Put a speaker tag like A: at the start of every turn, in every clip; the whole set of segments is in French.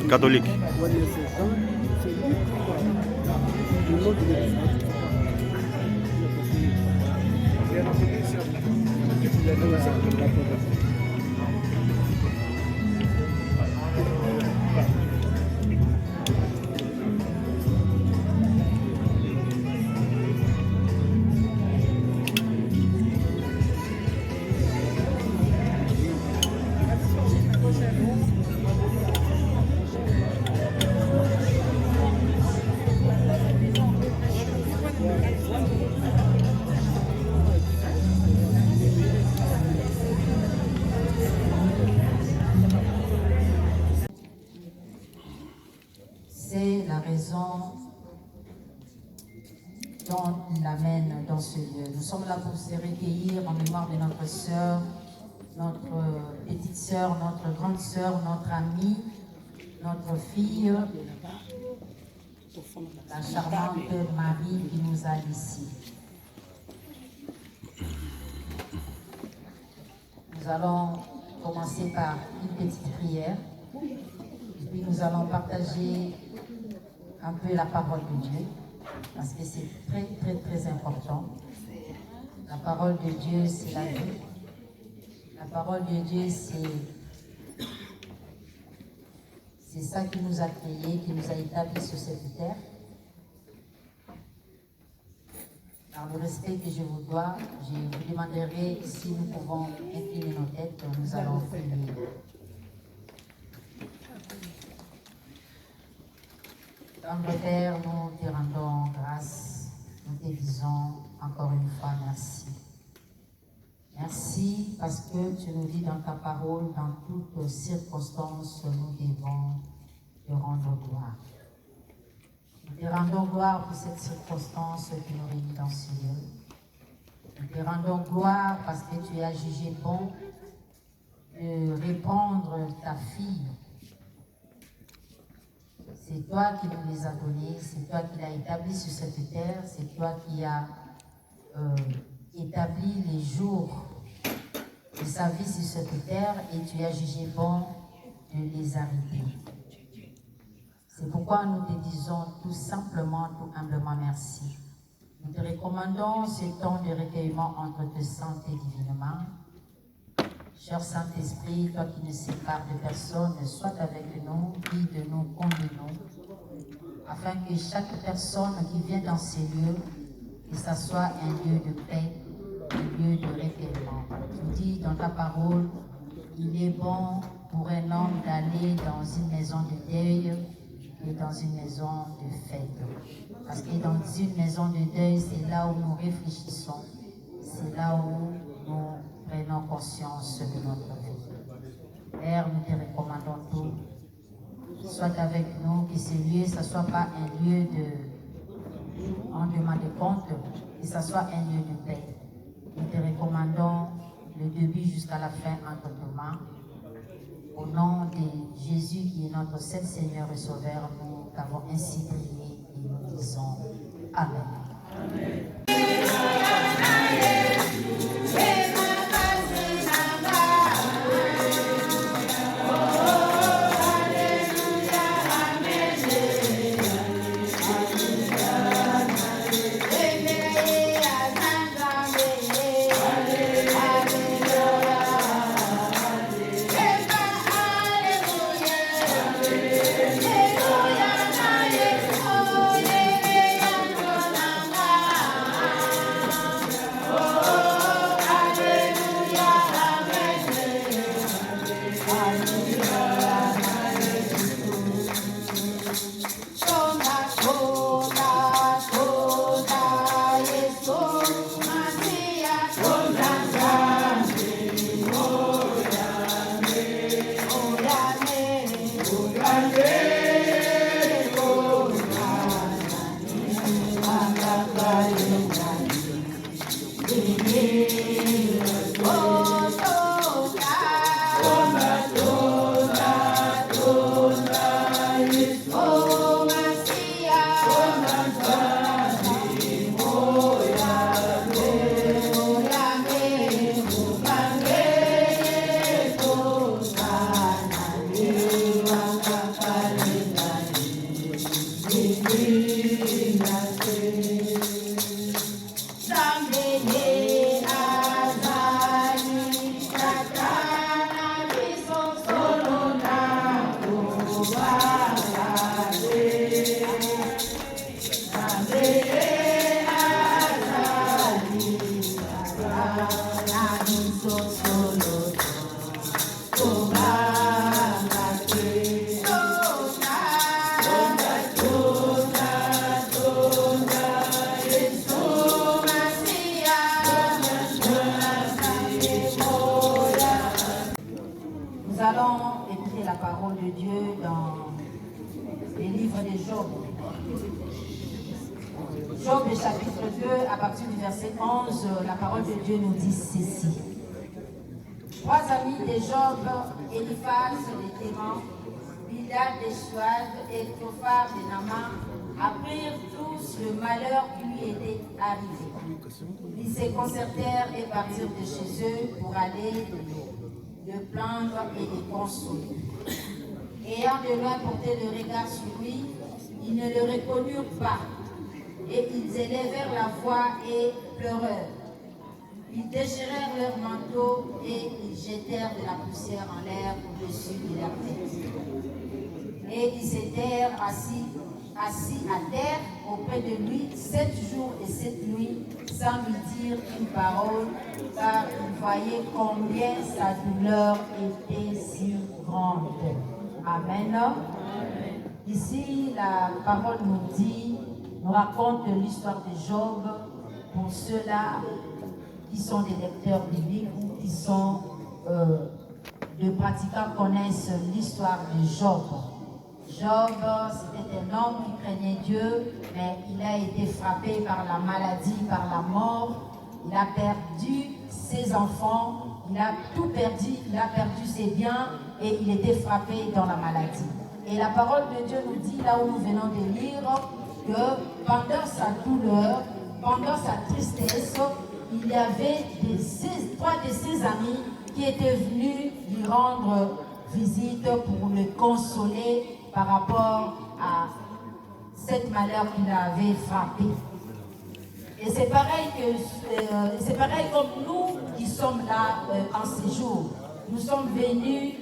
A: catholique.
B: C'est la raison dont il l'amène dans ce lieu. Nous sommes là pour se recueillir en mémoire de notre sœur, notre petite sœur, notre grande sœur, notre amie, notre fille, la charmante Marie qui nous a ici. Nous allons commencer par une petite prière, puis nous allons partager un peu la parole de Dieu, parce que c'est très, très, très important. La parole de Dieu, c'est la vie. La parole de Dieu, c'est ça qui nous a créés, qui nous a établis sur cette terre. Dans le respect que je vous dois, je vous demanderai si nous pouvons incliner nos têtes, nous allons prier. Tendre Père, nous te rendons grâce, nous te disons encore une fois merci. Merci parce que tu nous dis dans ta parole, dans toutes circonstances, nous devons te rendre gloire. Nous te rendons gloire pour cette circonstance qui nous réunit dans ce lieu. Nous te rendons gloire parce que tu as jugé bon de répandre ta fille. C'est toi qui nous les as donnés, c'est toi qui l'as établi sur cette terre, c'est toi qui as établi les jours de sa vie sur cette terre et tu as jugé bon de les arrêter. C'est pourquoi nous te disons tout simplement, tout humblement merci. Nous te recommandons ce temps de recueillement entre tes saintes et divinement. Cher Saint-Esprit, toi qui ne sépares de personne, sois avec nous, guide-nous, conduis-nous, afin que chaque personne qui vient dans ces lieux, que ça soit un lieu de paix, un lieu de recueillement. Tu dis dans ta parole, il est bon pour un homme d'aller dans une maison de deuil et dans une maison de fête. Parce que dans une maison de deuil, c'est là où nous réfléchissons, c'est là où nous prenons conscience de notre vie. Père, nous te recommandons tout. Sois avec nous, que ce lieu, ce ne soit pas un lieu de rendement de compte, que ce soit un lieu de paix. Nous te recommandons le début jusqu'à la fin entre tes mains. Au nom de Jésus qui est notre seul Seigneur et Sauveur, nous t'avons ainsi prié et nous disons Amen. Amen. allons écouter la parole de Dieu dans les livres de Job. Job, chapitre 2, à partir du verset 11, la parole de Dieu nous dit ceci. 3 amis de Job, Eliphaz de Théman, Bildad de Suad et Tophar de Naama apprirent tous le malheur qui lui était arrivé. Ils se concertèrent et partirent de chez eux pour aller le plaindre et le consoler. Ayant de loin porté le regard sur lui, ils ne le reconnurent pas, et ils élevèrent la voix et pleurèrent. Ils déchirèrent leurs manteaux et ils jetèrent de la poussière en l'air au-dessus de leur tête. Et ils s'étaient assis à terre auprès de lui 7 jours et 7 nuits sans lui dire une parole, car ils voyaient combien sa douleur était si grande. Amen. Ici, la parole nous raconte l'histoire de Job pour ceux-là qui sont des lecteurs bibliques ou qui sont des pratiquants connaissent l'histoire de Job. Job, c'était un homme qui craignait Dieu, mais il a été frappé par la maladie, par la mort. Il a perdu ses enfants, il a tout perdu, il a perdu ses biens et il était frappé dans la maladie. Et la parole de Dieu nous dit, là où nous venons de lire, que pendant sa douleur, pendant sa tristesse, il y avait 3 de ses amis qui étaient venus lui rendre visite pour le consoler par rapport à cette malheur qu'il avait frappé. Et c'est pareil comme nous qui sommes là en séjour. Nous sommes venus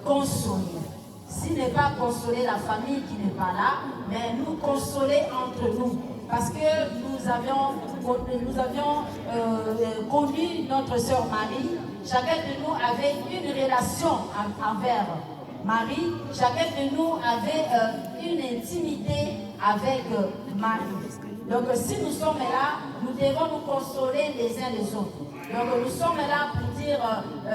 B: consoler. Ce n'est pas consoler la famille qui n'est pas là, mais nous consoler entre nous. Parce que nous avions connu notre sœur Marie. Chacun de nous avait une relation envers Marie. Chacun de nous avait une intimité avec Marie. Donc si nous sommes là, nous devons nous consoler les uns les autres. Donc nous sommes là pour dire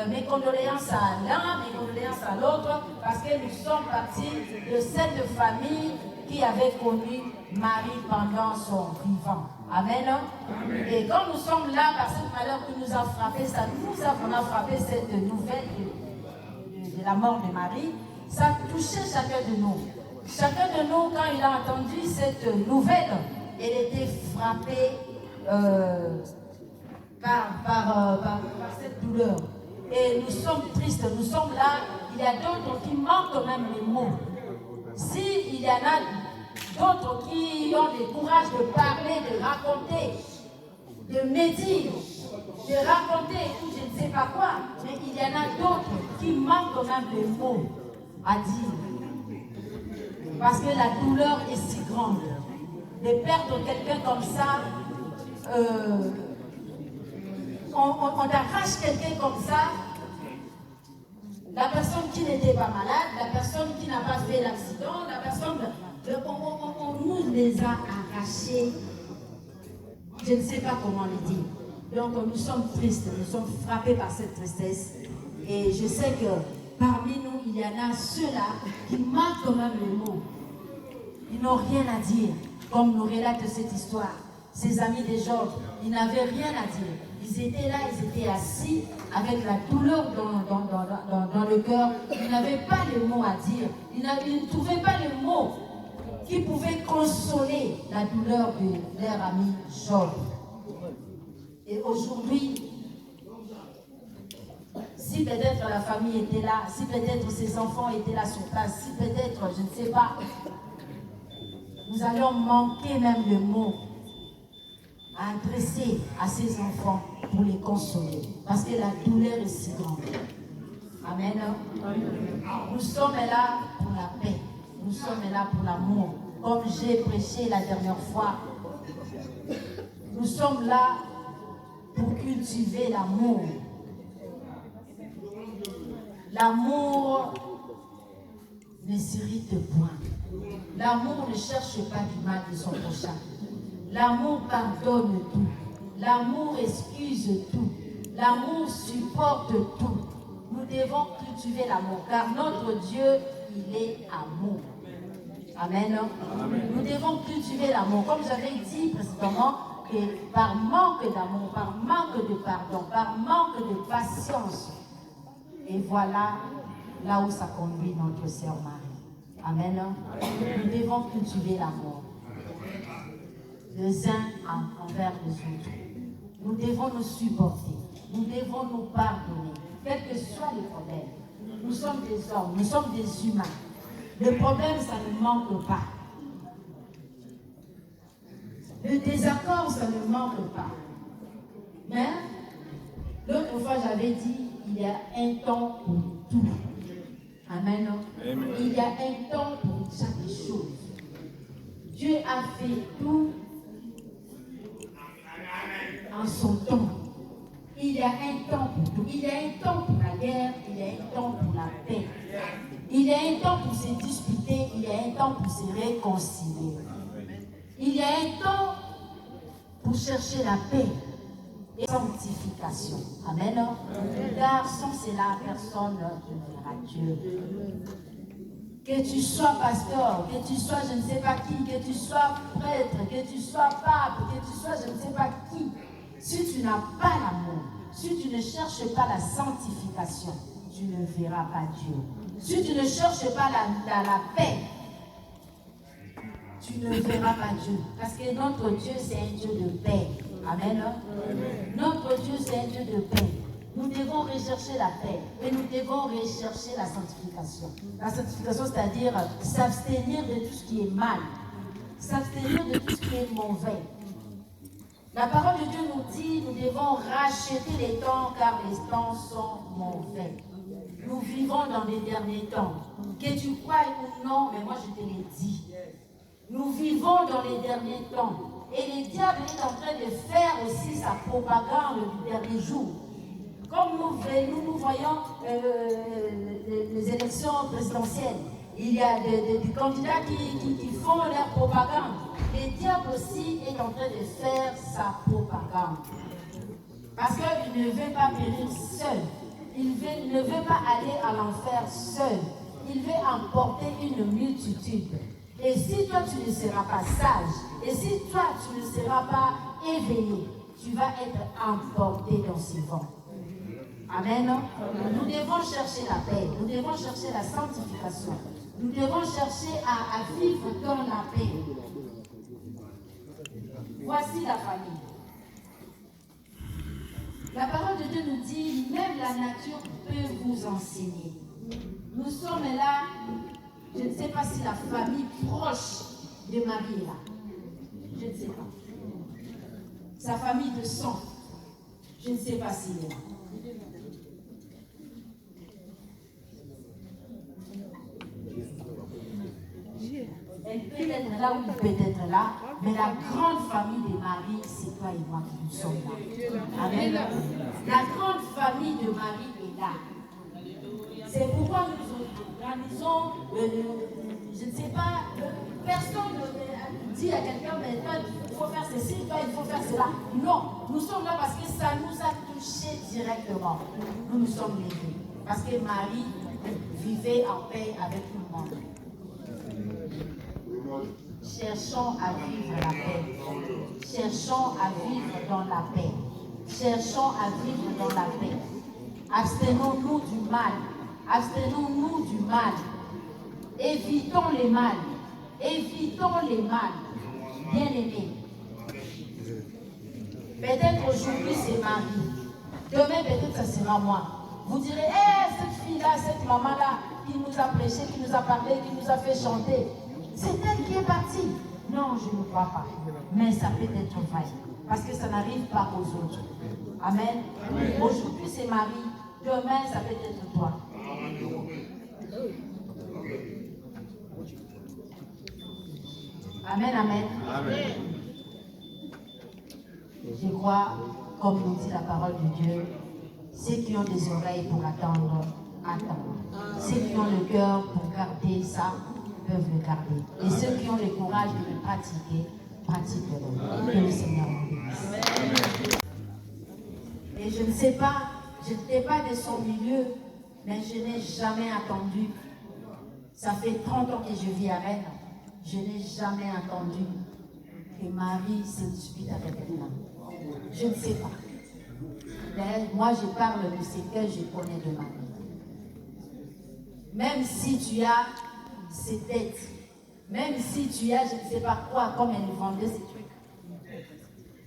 B: mes condoléances à l'un, mes condoléances à l'autre, parce que nous sommes partis de cette famille qui avait connu Marie pendant son vivant. Amen. Amen. Et quand nous sommes là, par cette malheur qui nous a frappé, ça nous a frappé cette nouvelle de la mort de Marie, ça a touché chacun de nous. Chacun de nous, quand il a entendu cette nouvelle, il était frappé par cette douleur. Et nous sommes tristes, nous sommes là, il y a d'autres qui manquent même les mots. S'il y en a d'autres qui ont le courage de parler, de raconter, de médire, de raconter, je ne sais pas quoi, mais il y en a d'autres qui manquent même les mots à dire. Parce que la douleur est si grande. De perdre quelqu'un comme ça, on arrache quelqu'un comme ça, la personne qui n'était pas malade, la personne qui n'a pas fait l'accident, la personne, on nous les a arrachés, je ne sais pas comment le dire. Donc nous sommes tristes, nous sommes frappés par cette tristesse. Et je sais que parmi nous, il y en a ceux-là qui manquent quand même les mots. Ils n'ont rien à dire, comme nous relate cette histoire. Ces amis de Job, ils n'avaient rien à dire. Ils étaient là, ils étaient assis avec la douleur dans le cœur. Ils n'avaient pas les mots à dire. Ils ne trouvaient pas les mots qui pouvaient consoler la douleur de leur ami Job. Et aujourd'hui, si peut-être la famille était là, si peut-être ses enfants étaient là sur place, si peut-être, je ne sais pas, nous allons manquer même le mot à adresser à ses enfants pour les consoler. Parce que la douleur est si grande. Amen. Nous sommes là pour la paix. Nous sommes là pour l'amour. Comme j'ai prêché la dernière fois, nous sommes là pour cultiver l'amour. L'amour ne s'irrite point. L'amour ne cherche pas du mal de son prochain. L'amour pardonne tout. L'amour excuse tout. L'amour supporte tout. Nous devons cultiver l'amour, car notre Dieu, il est amour. Amen. Nous devons cultiver l'amour. Comme j'avais dit précédemment, que par manque d'amour, par manque de pardon, par manque de patience, et voilà là où ça conduit notre sœur Marie. Amen. Nous devons cultiver l'amour, les uns envers les autres. Nous devons nous supporter, nous devons nous pardonner, quels que soient les problèmes. Nous sommes des hommes, nous sommes des humains. Le problème, ça ne manque pas. Le désaccord, ça ne manque pas. Mais, l'autre fois, j'avais dit, il y a un temps pour tout. Amen. Amen. Il y a un temps pour chaque chose. Dieu a fait tout en son temps. Il y a un temps pour tout. Il y a un temps pour la guerre, il y a un temps pour la paix. Il y a un temps pour se disputer, il y a un temps pour se réconcilier. Il y a un temps pour chercher la paix et la sanctification. Amen. Car sans cela, personne ne verra Dieu. Que tu sois pasteur, que tu sois je ne sais pas qui, que tu sois prêtre, que tu sois pape, que tu sois je ne sais pas qui, si tu n'as pas l'amour, si tu ne cherches pas la sanctification, tu ne verras pas Dieu. Si tu ne cherches pas la paix, tu ne verras pas Dieu. Parce que notre Dieu, c'est un Dieu de paix. Amen. Amen. Notre Dieu, c'est un Dieu de paix. Nous devons rechercher la paix et nous devons rechercher la sanctification. La sanctification, c'est-à-dire s'abstenir de tout ce qui est mal, s'abstenir de tout ce qui est mauvais. La parole de Dieu nous dit, nous devons racheter les temps car les temps sont mauvais. Nous vivons dans les derniers temps. Que tu crois ou non, mais moi je te l'ai dit. Nous vivons dans les derniers temps. Et le diable est en train de faire aussi sa propagande du dernier jour. Comme nous voyons les élections présidentielles, il y a des candidats qui font leur propagande. Le diable aussi est en train de faire sa propagande. Parce qu'il ne veut pas périr seul. Il ne veut pas aller à l'enfer seul. Il veut emporter une multitude. Et si toi tu ne seras pas sage, et si toi tu ne seras pas éveillé, tu vas être emporté dans ces vents. Amen. Nous devons chercher la paix, nous devons chercher la sanctification, nous devons chercher à vivre dans la paix. Voici la famille. La parole de Dieu nous dit, même la nature peut vous enseigner. Nous sommes là, je ne sais pas si la famille proche de Marie est là. Je ne sais pas. Sa famille de sang, je ne sais pas s'il est là. Elle peut être là ou il peut être là, mais la grande famille de Marie, c'est toi et moi qui nous sommes là. Amen. La grande famille de Marie est là. C'est pourquoi nous organisons, je ne sais pas, personne ne dit à quelqu'un, mais toi, il faut faire ceci, toi, il faut faire cela. Non, nous sommes là parce que ça nous a touchés directement. Nous nous sommes levés. Parce que Marie vivait en paix avec tout le monde. Cherchons à vivre la paix. Cherchons à vivre dans la paix. Cherchons à vivre dans la paix. Abstenons-nous du mal. Abstenons-nous du mal. Évitons les mal. Évitons les mal. Bien-aimés. Peut-être aujourd'hui c'est Marie. Demain peut-être ça sera moi. Vous direz, cette fille-là, cette maman-là, qui nous a prêché, qui nous a parlé, qui nous a fait chanter. C'est elle qui est partie. Non, je ne crois pas. Mais ça peut être vrai. Parce que ça n'arrive pas aux autres. Amen. Aujourd'hui, c'est Marie. Demain, ça peut être toi. Amen, amen. Amen. Je crois, comme nous dit la parole de Dieu, ceux qui ont des oreilles pour attendre, attendent. Ceux qui ont le cœur pour garder ça, peuvent le garder. Et ceux qui ont le courage de le pratiquer, pratiquent-le. Que le Seigneur nous bénisse. Et je ne sais pas, je n'étais pas de son milieu, Mais je n'ai jamais attendu. Ça fait 30 ans que je vis à Rennes. Je n'ai jamais entendu que Marie se dispute avec quelqu'un. Je ne sais pas. Mais moi, je parle de ce que je connais de Marie. Même si tu as ses têtes, même si tu as je ne sais pas quoi, comme elle vendait ces trucs,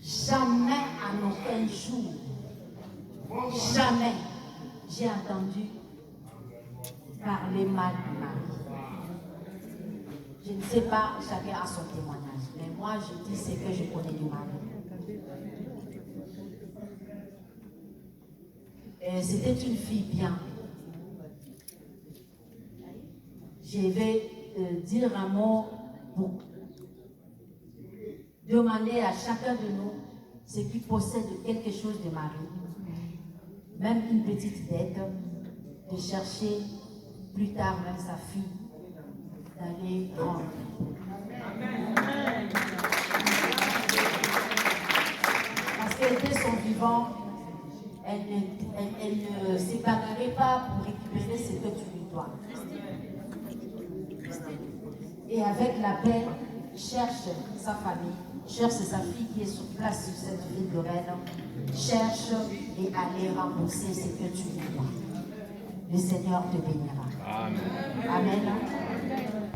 B: jamais, en aucun jour, jamais, j'ai entendu parler mal de Marie. Je ne sais pas, chacun a son témoignage, mais moi je dis ce que je connais de Marie. C'était une fille bien. Je vais dire un mot pour demander à chacun de nous ce qui possède quelque chose de Marie, même une petite dette, de chercher plus tard même sa fille, d'aller rendre. Parce qu'elle était son vivant, elle ne s'épargnerait pas pour récupérer ce que tu lui dois. Et avec la paix, cherche sa famille, cherche sa fille qui est sur place sur cette ville de Rennes, cherche et allez rembourser ce que tu lui dois. Le Seigneur te bénira. Amen. Amen.